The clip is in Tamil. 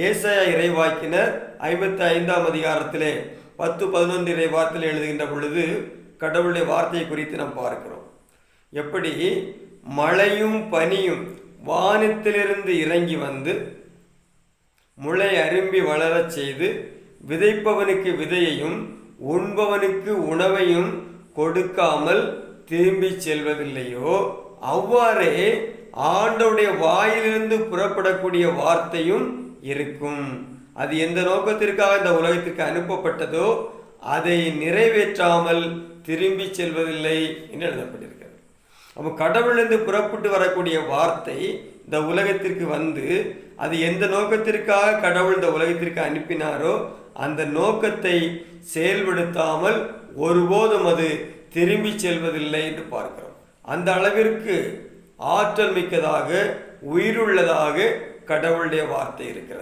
ஏசாயா இறைவாக்கினர் 55ஆம் அதிகாரத்திலே 10-11 இறைவார்த்தையில் எழுதுகின்ற பொழுது கடவுளுடைய வார்த்தையை குறித்து நாம் பார்க்கிறோம். எப்படி மழையும் பனியும் வானத்திலிருந்து இறங்கி வந்து முளை அரும்பி வளரச் செய்து விதைப்பவனுக்கு விதையையும் உண்பவனுக்கு உணவையும் கொடுக்காமல் திரும்பி செல்வதில்லையோ, அவ்வாறே ஆண்டவருடைய வாயிலிருந்து புறப்படக்கூடிய வார்த்தையும் இருக்கும். அது எந்த நோக்கத்திற்காக இந்த உலகத்திற்கு அனுப்பப்பட்டதோ அதை நிறைவேற்றாமல் திரும்பி செல்வதில்லை என்று எழுதப்பட்டிருக்கிறது. அப்போ கடவுளிலிருந்து புறப்பட்டு வரக்கூடிய வார்த்தை இந்த உலகத்திற்கு வந்து அது எந்த நோக்கத்திற்காக கடவுள் இந்த உலகத்திற்கு அனுப்பினாரோ அந்த நோக்கத்தை செயல்படுத்தாமல் ஒருபோதும் அது திரும்பி செல்வதில்லை என்று பார்க்கிறோம். அந்த அளவிற்கு ஆற்றல் மிக்கதாக உயிருள்ளதாக கடவுளுடைய வார்த்தை இருக்கிறது.